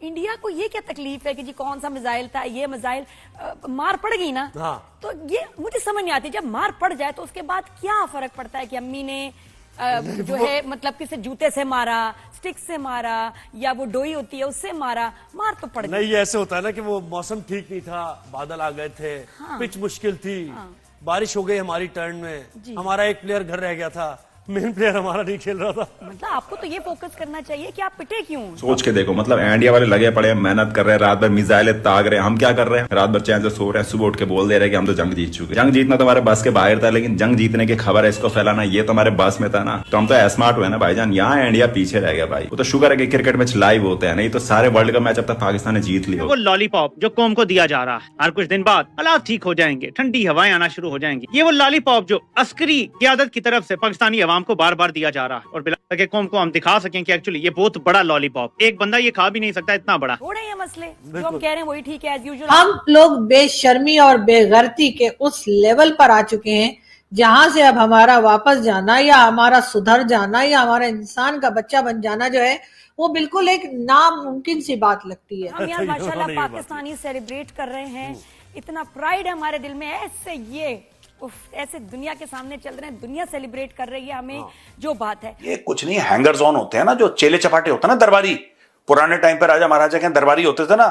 India को ये क्या तकलीफ है कि जी कौन सा मिसाइल था, ये मिसाइल मार पड़ गई ना। हाँ। तो ये मुझे समझ नहीं आती, जब मार पड़ जाए तो उसके बाद क्या फर्क पड़ता है कि अम्मी ने जो है मतलब किसी जूते से मारा, स्टिक से मारा, या वो डोई होती है उससे मारा, मार तो पड़ गई। नहीं, ये ऐसे होता है ना कि वो मौसम ठीक नहीं था, बादल आ गए थे, पिच मुश्किल थी, बारिश हो गई हमारी टर्न में, हमारा एक प्लेयर घर रह गया था, मेन प्लेयर हमारा नहीं खेल रहा था। मतलब आपको तो ये फोकस करना चाहिए कि आप पिटे क्यों। सोच के देखो, मतलब इंडिया वाले लगे पड़े हैं, मेहनत कर रहे हैं, रात भर मिसाइलें ताग रहे हैं। हम क्या कर रहे हैं? रात भर चैन से सो रहे हैं, सुबह उठ के बोल दे रहे हैं कि हम तो जंग जीत चुके। जंग जीतना तो हमारे बस के बाहर था, लेकिन जंग जीतने की खबर है इसको फैलाना ये तो हमारे बस में था ना। तो हम तो स्मार्ट हुए ना भाईजान। यहाँ इंडिया पीछे रह गया भाई। वो तो शुक्र है कि क्रिकेट मैच लाइव होते हैं, नहीं तो सारे वर्ल्ड कप मैच अब तक पाकिस्तान ने जीत लिया। वो लॉलीपॉप जो कौम को दिया जा रहा है, हर कुछ दिन बाद हालात ठीक हो जाएंगे, ठंडी हवाएं आना शुरू हो जाएंगी। ये वो लॉलीपॉप जो अस्करी क़यादत की तरफ से पाकिस्तानी अवाम को बार बार दिया जा रहा है, और बिला के कौम को हम दिखा सकें कि एक्चुअली ये बहुत बड़ा लॉलीपॉप, एक बंदा ये खा भी नहीं सकता इतना बड़ा। छोड़े ये मसले, जो हम कह रहे हैं वही ठीक है, एज यूजुअल। हम लोग बेशर्मी और बेगर्ती के उस लेवल पर आ चुके हैं जहां से अब हमारा वापस जाना या हमारा सुधर जाना या हमारा इंसान का बच्चा बन जाना जो है वो बिल्कुल एक नामुमकिन सी बात लगती है। हम यार माशाल्लाह पाकिस्तानी सेलिब्रेट कर रहे हैं, इतना प्राइड है हमारे दिल में, ऐसे दुनिया के सामने चल रहे हैं, दुनिया सेलिब्रेट कर रही है हमें जो बात है। ये कुछ नहीं, हैंगर्स ऑन होते हैं ना, जो चेले चपाटे होते हैं ना, दरबारी। पुराने टाइम पे राजा महाराजा के दरबारी होते थे ना।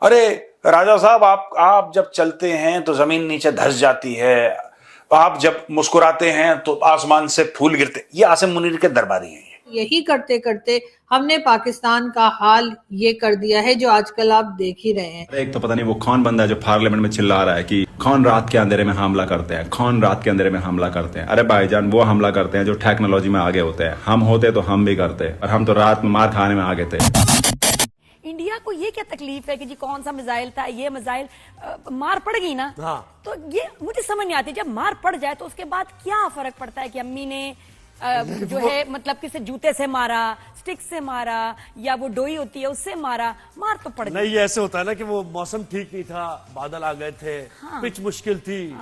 अरे राजा साहब, आप जब चलते हैं तो जमीन नीचे धस जाती है, आप जब मुस्कुराते हैं तो आसमान से फूल गिरते। ये आसिम मुनीर के दरबारी हैं। यही करते करते हमने पाकिस्तान का हाल ये कर दिया है जो आजकल आप देख ही रहे हैं। एक तो पता नहीं वो कौन बंदा है जो पार्लियामेंट में चिल्ला रहा है कि कौन रात के अंधेरे में हमला करते हैं, कौन रात के अंधेरे में हमला करते हैं। अरे भाईजान, वो हमला करते हैं जो टेक्नोलॉजी में आगे होते हैं। हम होते तो हम भी करते, और हम तो रात में मार खाने में आगे थे। इंडिया को ये क्या तकलीफ है कि जी कौन सा मिसाइल था, ये मिसाइल मार पड़ गई ना। तो ये मुझे समझ नहीं आती, जब मार पड़ जाए तो उसके बाद क्या फर्क पड़ता है कि अम्मी ने जो है मतलब किसी जूते से मारा, स्टिक से मारा, या वो डोई होती है उससे मारा, मार तो पड़ गई। नहीं, ये ऐसे होता है ना कि वो मौसम ठीक नहीं था, बादल आ गए थे, पिच मुश्किल थी,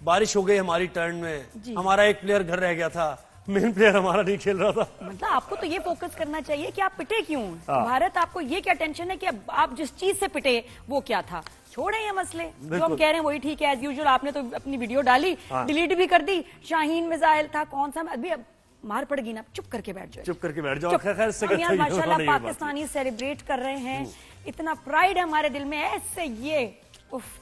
बारिश हो गई हमारी टर्न में, हमारा एक प्लेयर घर रह गया था, मेन प्लेयर हमारा नहीं खेल रहा था। मतलब आपको तो ये फोकस करना चाहिए कि आप पिटे क्यों। भारत, आपको ये क्या टेंशन है कि आप जिस चीज से पिटे वो क्या था। छोड़े ये मसले, जो हम कह रहे हैं वही ठीक है, एज यूजुअल। आपने तो अपनी वीडियो डाली, डिलीट भी कर दी। शाहीन मिसाइल था, कौन सा, अभी मार पड़ गई ना, चुप करके बैठ जाओ, चुप करके बैठ जाओ। खैर हम यार माशाल्लाह पाकिस्तानी सेलिब्रेट कर रहे हैं, इतना प्राइड है हमारे दिल में,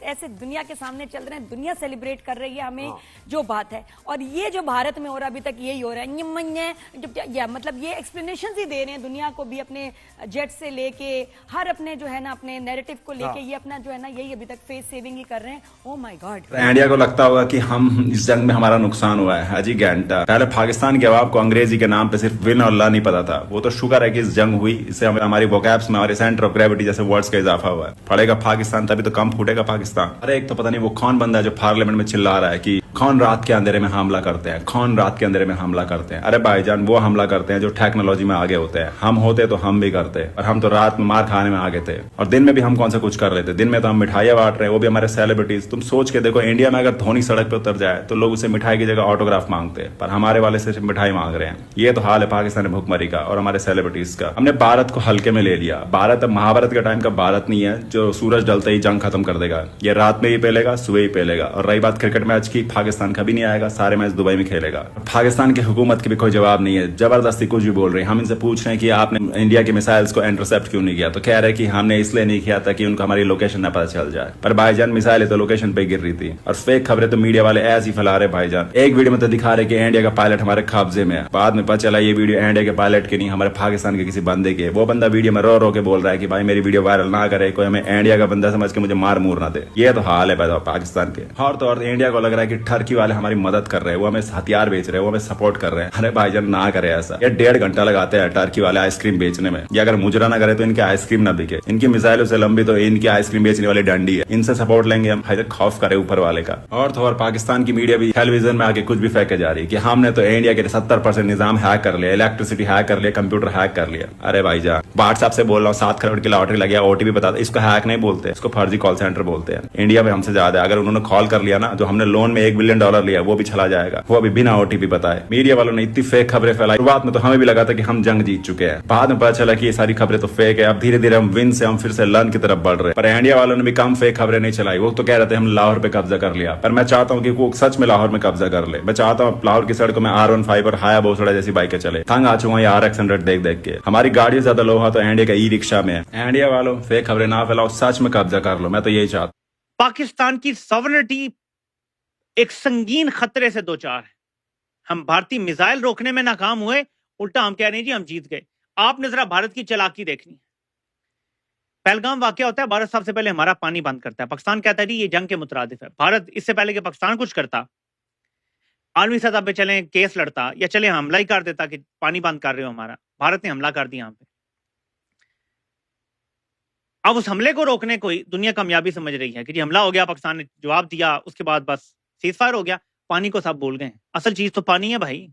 ऐसे दुनिया के सामने चल रहे हैं, दुनिया सेलिब्रेट कर रही है हमें जो बात है। और ये जो भारत में हो रहा है, अभी तक यही हो रहा है, मतलब ये एक्सप्लेनेशन ही दे रहे हैं दुनिया को भी, अपने जेट से लेके हर अपने जो है ना अपने नैरेटिव को लेके ये अपना जो है ना यही अभी तक फेस सेविंग ही कर रहे हैं। Oh my God. इंडिया को लगता होगा कि हम इस जंग में हमारा नुकसान हुआ है। अजी घंटा पहले पाकिस्तान के अवाब को अंग्रेजी के नाम पे सिर्फ विन और ला नहीं पता था। वो तो शुक्र है कि इस जंग हुई, इससे हमारी वोकैब्स में, हमारे सेंटर ऑफ ग्रेविटी जैसे वर्ड्स का इजाफा हुआ है। पड़ेगा पाकिस्तान तभी तो कम फूटेगा पाकिस्तान। अरे एक तो पता नहीं वो कौन बंदा है जो पार्लियामेंट में चिल्ला रहा है कि कौन रात के अंधेरे में हमला करते हैं, कौन रात के अंधेरे में हमला करते हैं। अरे भाईजान, वो हमला करते हैं जो टेक्नोलॉजी में आगे होते हैं। हम होते तो हम भी करते, और हम तो रात में मार खाने में आगे थे, और दिन में भी हम कौन सा कुछ कर रहे थे। दिन में तो हम मिठाइयां बांट रहे हैं, वो भी हमारे सेलिब्रिटीज। तुम सोच के देखो, इंडिया में अगर धोनी सड़क पे उतर जाए तो लोग उसे मिठाई की जगह ऑटोग्राफ मांगते हैं, पर हमारे वाले सिर्फ मिठाई मांग रहे हैं। ये तो हाल है पाकिस्तान भुखमरी का और हमारे सेलिब्रिटीज का। हमने भारत को हल्के में ले लिया। भारत अब महाभारत के टाइम का भारत नहीं है जो सूरज डलते ही जंग खत्म कर देगा। ये रात में ही पेलेगा, सुबह ही पेलेगा। और रही बात क्रिकेट मैच की, पाकिस्तान कभी नहीं आएगा, सारे मैच दुबई में खेलेगा। पाकिस्तान की हुकूमत की भी कोई जवाब नहीं है, जबरदस्ती कुछ भी बोल रही है। हम इनसे पूछ रहे हैं कि आपने इंडिया के मिसाइल्स को इंटरसेप्ट क्यों नहीं किया, तो कह रहे हैं कि हमने इसलिए नहीं किया था कि उनको हमारी लोकेशन न पता चल जाए। पर भाईजान, मिसाइल तो लोकेशन पे गिर रही थी, और फेक खबरें तो मीडिया वाले ऐसी फैला रहे भाईजान। एक वीडियो में तो दिखा रहे कि इंडिया का पायलट हमारे कब्जे में है, बाद में पता चला ये वीडियो इंडिया के पायलट की नहीं, हमारे पाकिस्तान के किसी बंदे के। वो बंदा वीडियो में रो रो के बोल रहा है कि भाई मेरी वीडियो वायरल ना करे, कोई हमें इंडिया का बंदा समझ के मुझे मार मूर ना दे। ये तो हाल है पाकिस्तान के। और तो और इंडिया को लग रहा है कि टर्की वाले हमारी मदद कर रहे हैं, वो हमें हथियार बेच रहे हैं, वो हमें सपोर्ट कर रहे हैं। अरे भाईजान, ना करे ऐसा। ये 1.5 घंटा लगाते हैं टर्की वाले आइसक्रीम बेचने में। ये अगर मुजरा ना करे तो इनके आइसक्रीम ना बिके। इनकी मिसाइलों से लंबी तो इनकी आइसक्रीम बेचने वाली डंडी है। इनसे सपोर्ट लेंगे हम, भाई खौफ करे ऊपर वाले का। और तो और पाकिस्तान की मीडिया भी टेलीविजन में आके कुछ भी फेंके जा रही है कि हमने तो इंडिया के 70% निजाम हैक कर लिया, इलेक्ट्रिसिटी हैक कर लिया, कंप्यूटर हैक कर लिया। अरे भाईजान, व्हाट्सएप से बोल रहा हूँ 7 करोड़ की लॉटरी लगी, ओटीपी बता दो। इसको हैक नहीं बोलते, इसको फर्जी कॉल सेंटर बोलते हैं। इंडिया में हमसे ज्यादा, अगर उन्होंने कॉल कर लिया ना, जो हमने लोन में $1 मिलियन डॉलर लिया, वो भी चला जाएगा, वो अभी बिना ओटीपी बताए। मीडिया वालों ने इतनी फेक खबरें फैलाई, शुरुआत में तो हमें भी लगा था कि हम जंग जीत चुके हैं, बाद में पता चला कि ये सारी खबरें तो फेक है। अब धीरे धीरे हम विन से हम फिर से लर्न की तरफ बढ़ रहे हैं। पर इंडिया वालों ने भी कम फेक खबरें नहीं चलाई। वो तो कह रहे थे हम लाहौर पे कब्जा कर लिया, पर मैं चाहता हूँ कि वो सच में लाहौर में कब्जा कर ले। मैं चाहता हूँ लाहौर की सड़कों में R15 और हायाबुसा जैसी बाइकें चले। तंग आ चुका हूँ RX 100 देख देख के। हमारी गाड़ी ज्यादा लोहा तो इंडिया का ई-रिक्शा में है। इंडिया वालों फेक खबरें ना फैलाओ, सच में कब्जा कर लो, मैं तो यही चाहता हूँ। पाकिस्तान की सॉवरेनिटी एक संगीन खतरे से दो चार है। हम भारतीय मिसाइल रोकने में नाकाम हुए, उल्टा हम कह रहे हैं जी हम जीत गए। आपने जरा भारत की चालाकी देखनी है। पहलगाम वाकया होता है, भारत सबसे पहले हमारा पानी बंद करता है। पाकिस्तान कहता है जी ये जंग के मुतरादिफ है। भारत इससे पहले कि पाकिस्तान कुछ करता, आलमी सतह पे चले केस लड़ता या चले हमला ही कर देता कि पानी बंद कर रहे हो हमारा, भारत ने हमला कर दिया यहाँ पे। अब उस हमले को रोकने को ही दुनिया कामयाबी समझ रही है कि जी हमला हो गया, पाकिस्तान ने जवाब दिया, उसके बाद बस सीजफायर हो गया, पानी को सब भूल गए। असल चीज तो पानी है भाई,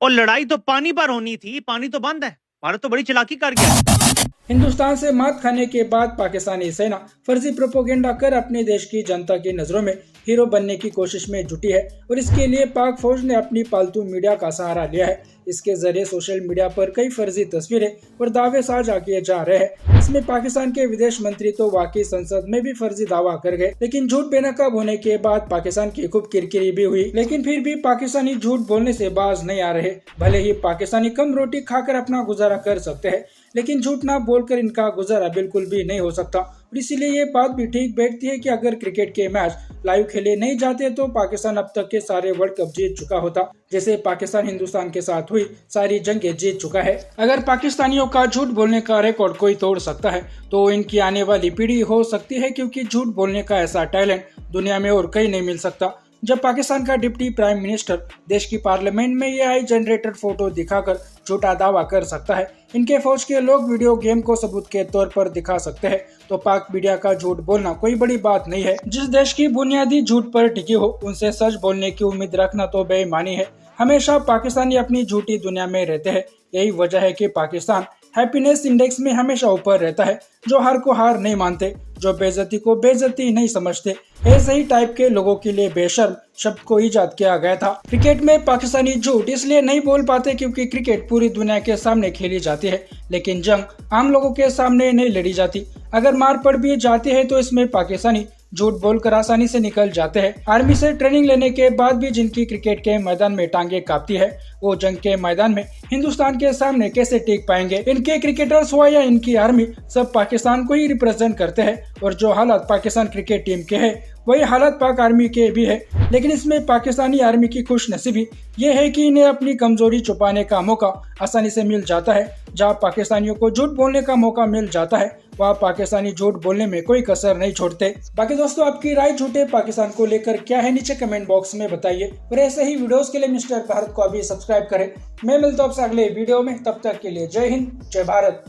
और लड़ाई तो पानी पर होनी थी, पानी तो बंद है। भारत तो बड़ी चालाकी कर गया। हिंदुस्तान से मात खाने के बाद पाकिस्तानी सेना फर्जी प्रोपोगेंडा कर अपने देश की जनता की नजरों में हीरो बनने की कोशिश में जुटी है और इसके लिए पाक फौज ने अपनी पालतू मीडिया का सहारा लिया है। इसके जरिए सोशल मीडिया पर कई फर्जी तस्वीरें और दावे साझा किए जा रहे हैं। इसमें पाकिस्तान के विदेश मंत्री तो वाकई संसद में भी फर्जी दावा कर गए, लेकिन झूठ बेनकाब होने के बाद पाकिस्तान की खूब किरकिरी भी हुई, लेकिन फिर भी पाकिस्तानी झूठ बोलने से बाज नहीं आ रहे। भले ही पाकिस्तानी कम रोटी खाकर अपना गुजारा कर सकते हैं, लेकिन झूठ ना बोलकर इनका गुजारा बिल्कुल भी नहीं हो सकता। और इसीलिए ये बात भी ठीक बैठती है कि अगर क्रिकेट के मैच लाइव खेले नहीं जाते तो पाकिस्तान अब तक के सारे वर्ल्ड कप जीत चुका होता, जैसे पाकिस्तान हिंदुस्तान के साथ हुई सारी जंगें जीत चुका है। अगर पाकिस्तानियों का झूठ बोलने का रिकॉर्ड कोई तोड़ सकता है तो इनकी आने वाली पीढ़ी हो सकती है, क्योंकि झूठ बोलने का ऐसा टैलेंट दुनिया में और कहीं नहीं मिल सकता। जब पाकिस्तान का डिप्टी प्राइम मिनिस्टर देश की पार्लियामेंट में AI जनरेटर फोटो दिखाकर झूठा दावा कर सकता है, इनके फौज के लोग वीडियो गेम को सबूत के तौर पर दिखा सकते हैं, तो पाक मीडिया का झूठ बोलना कोई बड़ी बात नहीं है। जिस देश की बुनियादी झूठ पर टिकी हो उनसे सच बोलने की उम्मीद रखना तो बेईमानी है। हमेशा पाकिस्तानी अपनी झूठी दुनिया में रहते हैं। यही वजह है कि पाकिस्तान हैप्पीनेस इंडेक्स में हमेशा ऊपर रहता है। जो हार को हार नहीं मानते, जो बेइज्जती को बेइज्जती नहीं समझते, ऐसे ही टाइप के लोगों के लिए बेशर्म शब्द को इजाद किया गया था। क्रिकेट में पाकिस्तानी झूठ इसलिए नहीं बोल पाते क्योंकि क्रिकेट पूरी दुनिया के सामने खेली जाती है, लेकिन जंग आम लोगों के सामने नहीं लड़ी जाती। अगर मार पड़ भी जाती है तो इसमें पाकिस्तानी झूठ बोलकर आसानी से निकल जाते हैं। आर्मी से ट्रेनिंग लेने के बाद भी जिनकी क्रिकेट के मैदान में टांगे कांपती है, वो जंग के मैदान में हिंदुस्तान के सामने कैसे टिक पाएंगे। इनके क्रिकेटर्स हुआ या इनकी आर्मी, सब पाकिस्तान को ही रिप्रेजेंट करते हैं, और जो हालात पाकिस्तान क्रिकेट टीम के है वही हालात पाक आर्मी के भी है। लेकिन इसमें पाकिस्तानी आर्मी की खुशनसीबी ये है कि इन्हें अपनी कमजोरी छुपाने का मौका आसानी से मिल जाता है। जहां पाकिस्तानियों को झूठ बोलने का मौका मिल जाता है वहां पाकिस्तानी झूठ बोलने में कोई कसर नहीं छोड़ते। बाकी दोस्तों, आपकी राय झूठे पाकिस्तान को लेकर क्या है, नीचे कमेंट बॉक्स में बताइए। और ऐसे ही वीडियोस के लिए मिस्टर भारत को अभी सब्सक्राइब करें। मैं मिलता हूं आपसे अगले वीडियो में, तब तक के लिए जय हिंद, जय भारत।